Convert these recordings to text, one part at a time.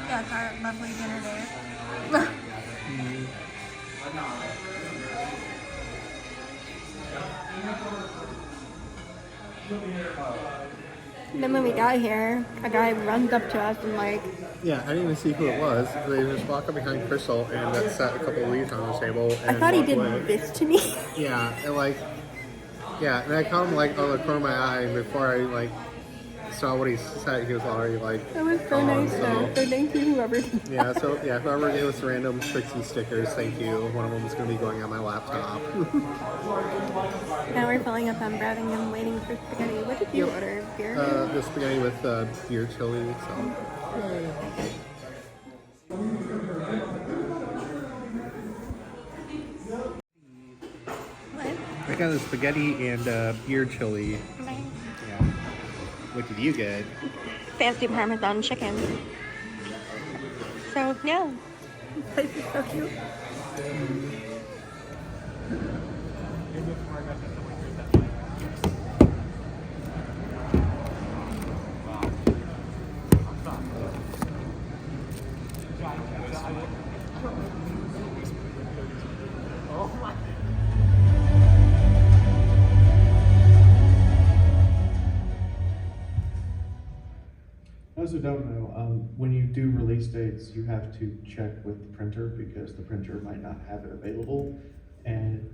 Yeah, it's our lovely dinner there. And then when we got here, a guy runs up to us and like... Yeah, I didn't even see who it was. They just walked up behind Krystal and that sat a couple of leaves on the table and I thought he did away. this to me. Yeah, and and I caught him like on the corner of my eye before I like saw what he said. He was already like, That was so nice though. So thank you whoever did that. Yeah, so yeah, whoever gave us random Trixie stickers, thank you. One of them is going to be going on my laptop. Now we're filling up on breading and waiting for spaghetti. What did you order? Beer? The spaghetti with beer chili. So. What? I got the spaghetti and beer chili. Nice. Yeah. What did you get? Fancy Parmesan chicken. So, yeah. This place is so cute. Those who don't know, when you do release dates, you have to check with the printer because the printer might not have it available. And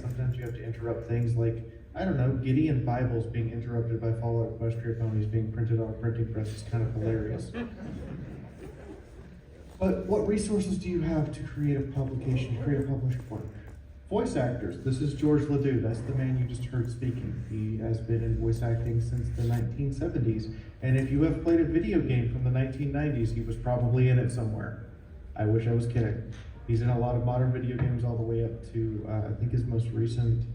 sometimes you have to interrupt things like, I don't know, Gideon Bibles being interrupted by Fallout Equestria ponies being printed on a printing press is kind of hilarious. But what resources do you have to create a publication, create a published work? Voice actors. This is George Ledoux. That's the man you just heard speaking. He has been in voice acting since the 1970s. And if you have played a video game from the 1990s, he was probably in it somewhere. I wish I was kidding. He's in a lot of modern video games all the way up to, I think his most recent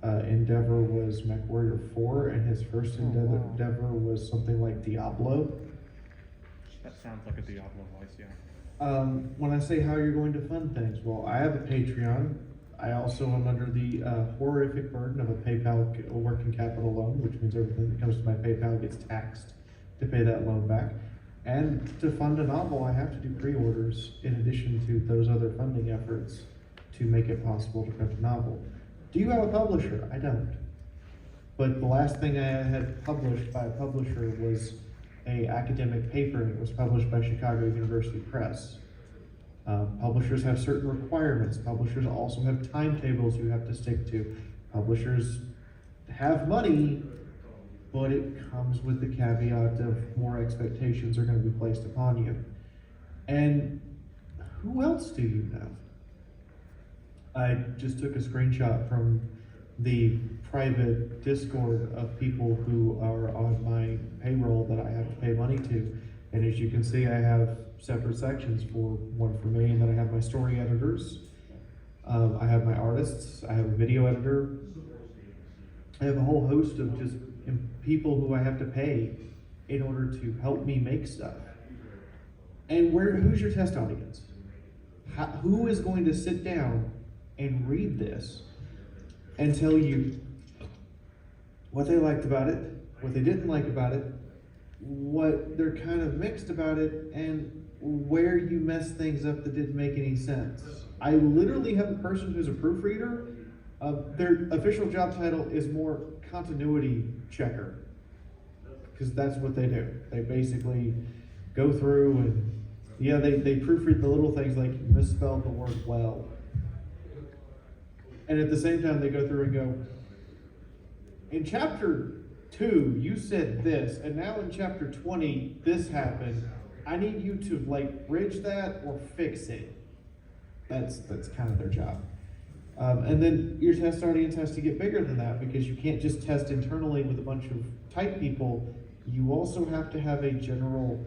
endeavor was MechWarrior 4, and his first endeavor was something like Diablo. That sounds like a Diablo voice, yeah. When I say how you're going to fund things, well, I have a Patreon. I also am under the horrific burden of a PayPal working capital loan, which means everything that comes to my PayPal gets taxed to pay that loan back. And to fund a novel, I have to do pre-orders in addition to those other funding efforts to make it possible to print a novel. Do you have a publisher? I don't. But the last thing I had published by a publisher was an academic paper, and it was published by Chicago University Press. Publishers have certain requirements. Publishers also have timetables you have to stick to. Publishers have money, but it comes with the caveat of more expectations are going to be placed upon you. And who else do you know? I just took a screenshot from the private Discord of people who are on my payroll that I have to pay money to. And as you can see, I have separate sections for one for me, and then I have my story editors. I have my artists. I have a video editor. I have a whole host of just people who I have to pay in order to help me make stuff. And who's your test audience? Who is going to sit down and read this and tell you what they liked about it, what they didn't like about it, what they're kind of mixed about it, and where you messed things up that didn't make any sense? I literally have a person who's a proofreader. Their official job title is more continuity checker, because that's what they do. They basically go through and, they proofread the little things like you misspelled the word well. And at the same time, they go through and go, in chapter 2, you said this, and now in chapter 20, this happened. I need you to bridge that or fix it. That's kind of their job. And then your test audience has to get bigger than that, because you can't just test internally with a bunch of type people. You also have to have a general,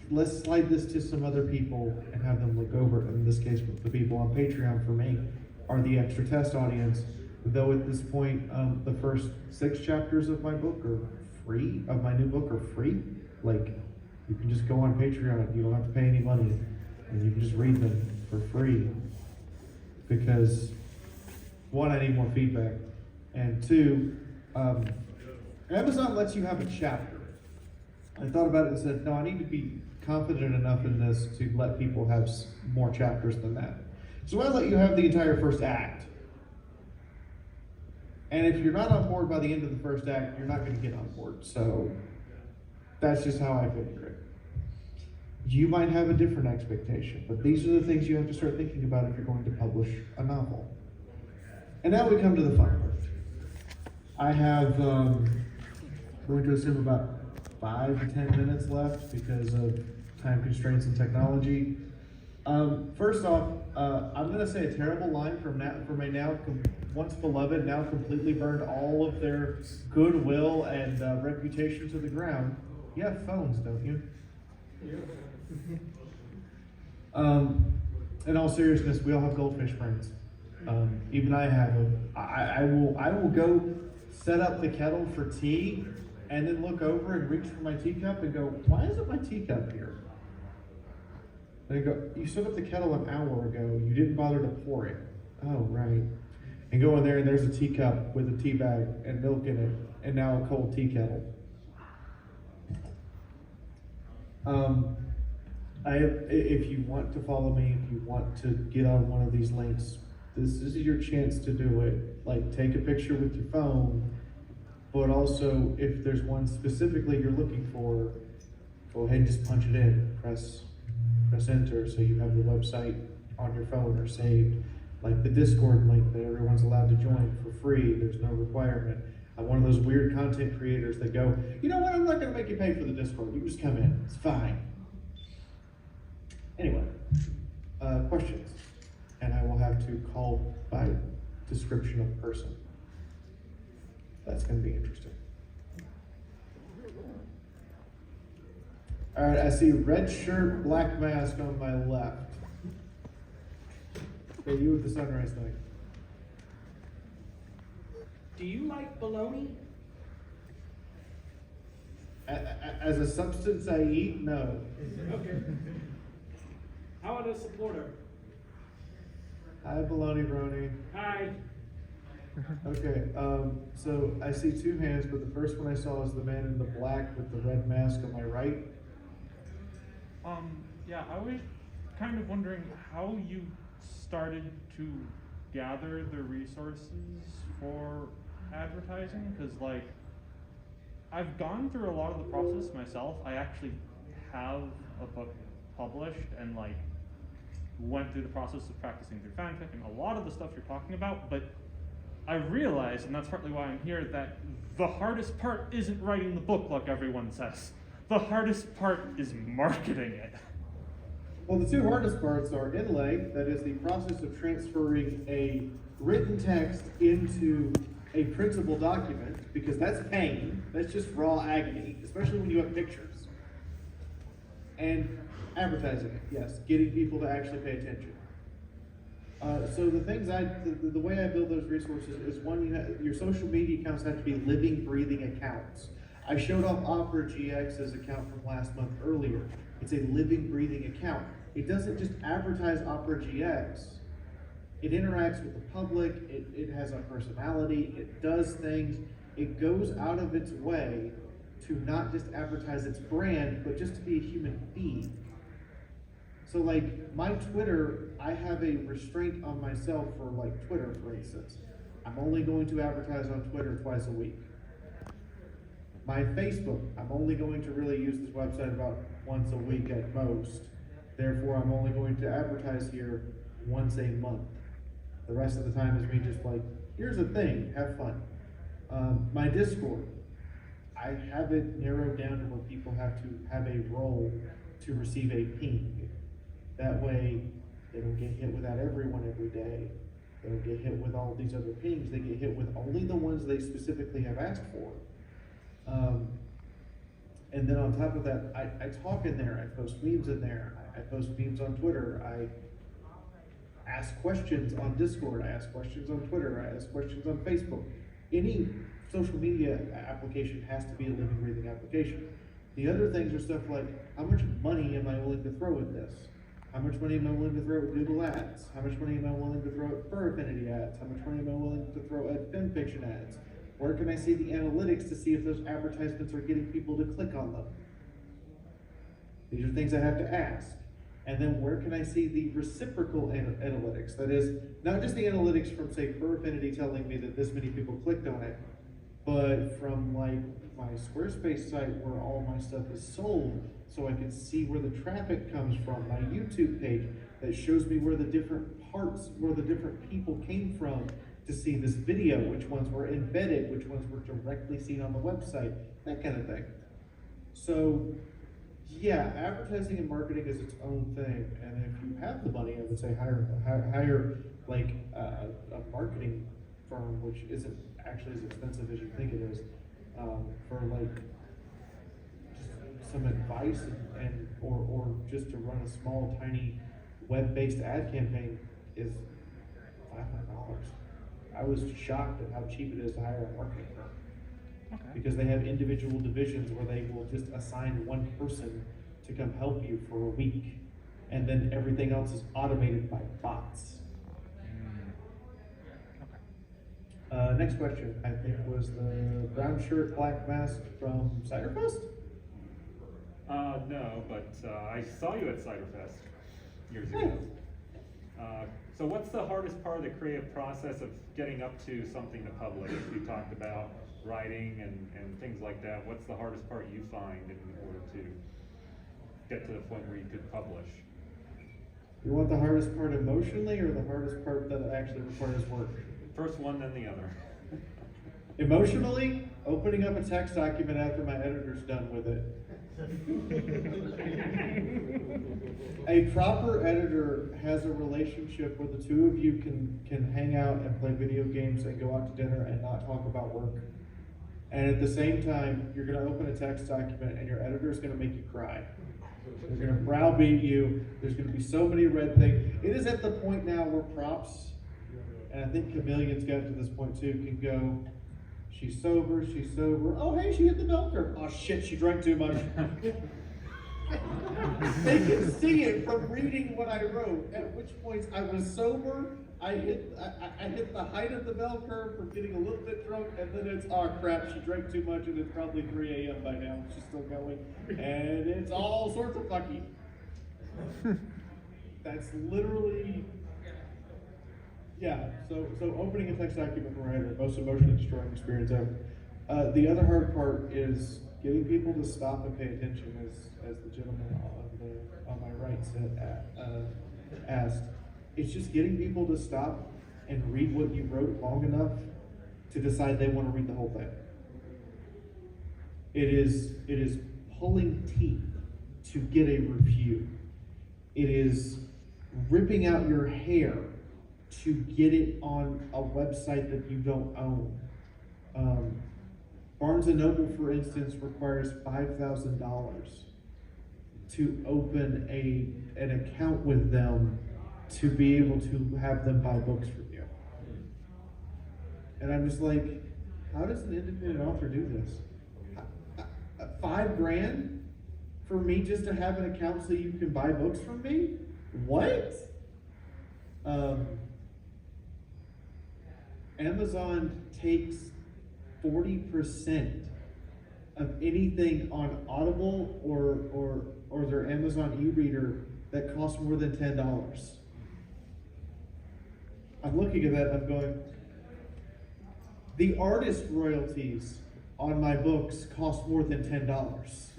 let's slide this to some other people and have them look over it. In this case, the people on Patreon for me are the extra test audience. Though at this point, the first 6 chapters of my book are free, of my new book are free. You can just go on Patreon, you don't have to pay any money, and you can just read them for free. Because 1, I need more feedback, and 2, Amazon lets you have a chapter. thought about it and said, no, I need to be confident enough in this to let people have more chapters than that. So I let you have the entire first act. And if you're not on board by the end of the first act, you're not going to get on board. So that's just how I figure it. You might have a different expectation, but these are the things you have to start thinking about if you're going to publish a novel. And now we come to the fun part. I have, going to assume about 5 to 10 minutes left because of time constraints and technology. First off, I'm going to say a terrible line from a now once beloved, now completely burned all of their goodwill and reputation to the ground. You have phones, don't you? In all seriousness, we all have goldfish brains. Even I have them. I will go set up the kettle for tea and then look over and reach for my teacup and go, why isn't my teacup here? And I go, you set up the kettle an hour ago. You didn't bother to pour it. Oh, right. And go in there and there's a teacup with a tea bag and milk in it and now a cold tea kettle. If you want to follow me, if you want to get on one of these links, this is your chance to do it. Like, take a picture with your phone, but also if there's one specifically you're looking for, go ahead and just punch it in. Press enter so you have the website on your phone or saved. Like the Discord link that everyone's allowed to join for free. There's no requirement. I'm one of those weird content creators that go, you know what, I'm not going to make you pay for the Discord. You just come in. It's fine. Anyway, questions? And I will have to call by description of person. That's going to be interesting. All right, I see red shirt, black mask on my left. Okay, you with the sunrise thing. Do you like bologna? As a substance I eat, no. Okay. How about a supporter? Hi, bologna brony. Hi. Okay, so I see two hands, but the first one I saw is the man in the black with the red mask on my right. Yeah, I was kind of wondering how you started to gather the resources for advertising, because like I've gone through a lot of the process myself. I actually have a book published and like went through the process of practicing through fanfic and a lot of the stuff you're talking about, but I realized, and that's partly why I'm here, that the hardest part isn't writing the book like everyone says. The hardest part is marketing it. Well, the two hardest parts are inlay, that is the process of transferring a written text into a printable document, because that's pain, that's just raw agony, especially when you have pictures. And advertising it, yes, getting people to actually pay attention. So the things the way I build those resources is one, your social media accounts have to be living, breathing accounts. I showed off Opera GX's account from last month earlier. It's a living, breathing account. It doesn't just advertise Opera GX. It interacts with the public, it has a personality, it does things. It goes out of its way to not just advertise its brand, but just to be a human being. So like my Twitter, I have a restraint on myself for like Twitter, for instance. I'm only going to advertise on Twitter twice a week. My Facebook, I'm only going to really use this website about once a week at most. Therefore, I'm only going to advertise here once a month. The rest of the time is me just like, here's a thing, have fun. My Discord, I have it narrowed down to where people have to have a role to receive a ping. That way, they don't get hit with that everyone every day. They don't get hit with all these other pings. They get hit with only the ones they specifically have asked for. And then on top of that, I talk in there, I post memes in there, I post memes on Twitter, I ask questions on Discord, I ask questions on Twitter, I ask questions on Facebook. Any social media application has to be a living, breathing application. The other things are stuff like, how much money am I willing to throw at this? How much money am I willing to throw at Google ads? How much money am I willing to throw at Fur Affinity ads? How much money am I willing to throw at FanFiction ads? Where can I see the analytics to see if those advertisements are getting people to click on them? These are things I have to ask. And then where can I see the reciprocal analytics? That is, not just the analytics from, say, Perfinity telling me that this many people clicked on it, but from like my Squarespace site where all my stuff is sold, so I can see where the traffic comes from, my YouTube page that shows me where the different parts, where the different people came from to see this video, which ones were embedded, which ones were directly seen on the website, that kind of thing. So yeah, advertising and marketing is its own thing, and if you have the money, I would say hire like a marketing firm, which isn't actually as expensive as you think it is, for like just some advice and or just to run a small tiny web-based ad campaign is $500. I was shocked at how cheap it is to hire a marketing firm. Okay. Because they have individual divisions where they will just assign one person to come help you for a week, and then everything else is automated by bots. Next question, I think, was the brown shirt, black mask from Ciderfest? No, but I saw you at Ciderfest years ago. So what's the hardest part of the creative process of getting up to something to publish? You talked about writing and things like that. What's the hardest part you find in order to get to the point where you could publish? You want the hardest part emotionally, or the hardest part that actually requires work? First one, then the other. Emotionally, opening up a text document after my editor's done with it. A proper editor has a relationship where the two of you can hang out and play video games and go out to dinner and not talk about work. And at the same time, you're going to open a text document and your editor is going to make you cry. They're going to browbeat you. There's going to be so many red things. It is at the point now where props, and I think Chameleon's got to this point too, can go, she's sober. Oh, hey, she hit the bell curve. Oh, shit, she drank too much. They can see it from reading what I wrote, at which points I was sober. I hit the height of the bell curve from getting a little bit drunk, and then it's, oh crap, she drank too much, and it's probably 3 a.m. by now. She's still going, and it's all sorts of fucky. That's literally, yeah. So opening a text document from a writer, most emotionally destroying experience ever. The other hard part is getting people to stop and pay attention, as the gentleman on my right said, asked. It's just getting people to stop and read what you wrote long enough to decide they want to read the whole thing. It is pulling teeth to get a review. It is ripping out your hair to get it on a website that you don't own. Barnes & Noble, for instance, requires $5,000 to open an account with them to be able to have them buy books from you. And I'm just like, how does an independent author do this? $5,000 for me just to have an account so you can buy books from me? What? Amazon takes 40% of anything on Audible or their Amazon e-reader that costs more than $10. I'm looking at that and I'm going, the artist royalties on my books cost more than $10.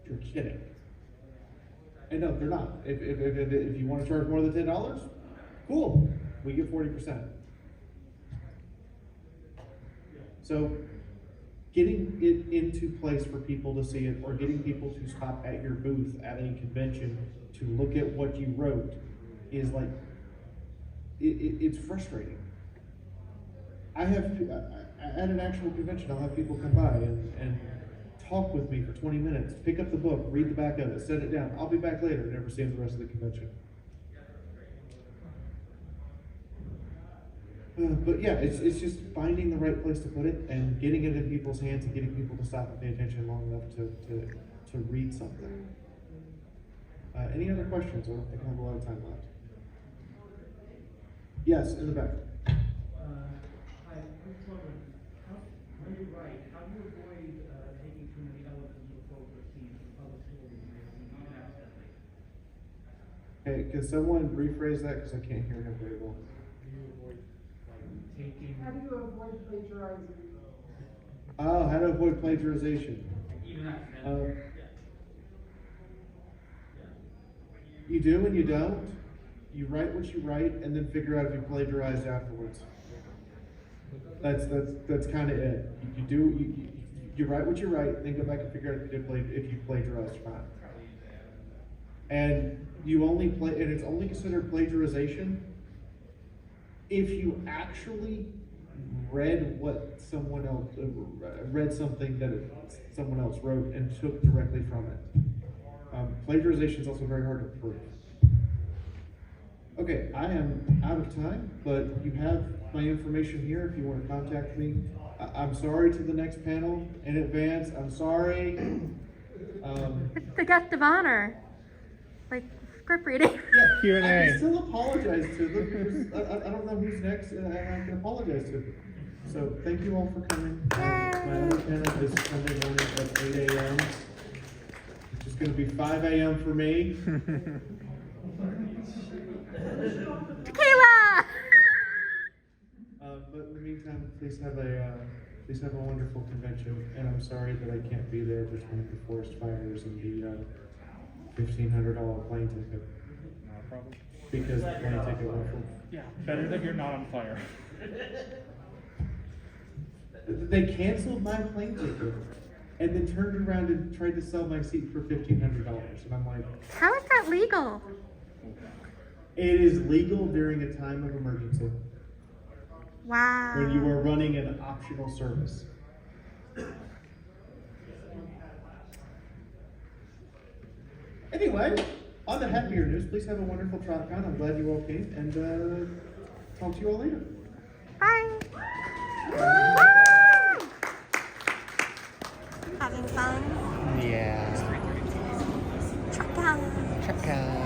You're kidding. And no, they're not. If you want to charge more than $10, cool, we get 40%. So getting it into place for people to see it, or getting people to stop at your booth at a convention to look at what you wrote is like, it's frustrating. At an actual convention, I'll have people come by and talk with me for 20 minutes, pick up the book, read the back of it, set it down. I'll be back later and never see them the rest of the convention. But yeah, it's just finding the right place to put it and getting it in people's hands and getting people to stop and pay attention long enough to read something. Any other questions? I don't think I have a lot of time left. Yes, in the back. Hi, I'm wondering, when you write, how do you avoid taking too many elements of folk or themes from other stories? Okay, can someone rephrase that, because I can't hear him very well? How do you avoid plagiarizing? Oh, how to avoid plagiarization. You do and you don't. You write what you write, and then figure out if you plagiarized afterwards. That's kind of it. You write what you write, then go back and figure out if you plagiarized or not. And it's only considered plagiarization if you actually read something that someone else wrote and took directly from it. Plagiarization is also very hard to prove. Okay, I am out of time, but you have my information here if you want to contact me. I'm sorry to the next panel in advance. I'm sorry. It's the guest of honor. Like script reading. Yeah, Q&A. I can still apologize to them because I don't know who's next, and I can apologize to them. So thank you all for coming. My other panel is Sunday morning at 8 a.m. which is going to be 5 a.m. for me. Tequila! But in the meantime, please have a wonderful convention. And I'm sorry that I can't be there between the forest fires and the $1,500 plane ticket. Not a problem. Because the plane ticket went from. Yeah, better that you're not on fire. They canceled my plane ticket and then turned around and tried to sell my seat for $1,500. And I'm like, How is that legal? it is legal during a time of emergency Wow. when you are running an optional service. Anyway, on the happier news, please have a wonderful TrotCon. I'm glad you all came, and talk to you all later. Bye. Having fun? Yeah. Truck out. Check out.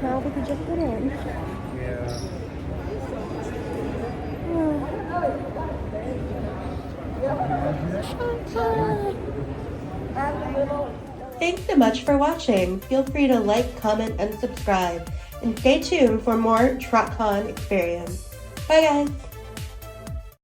Well, we could just get in. Yeah. Thanks so much for watching. Feel free to like, comment, and subscribe. And stay tuned for more TrotCon experience. Bye guys!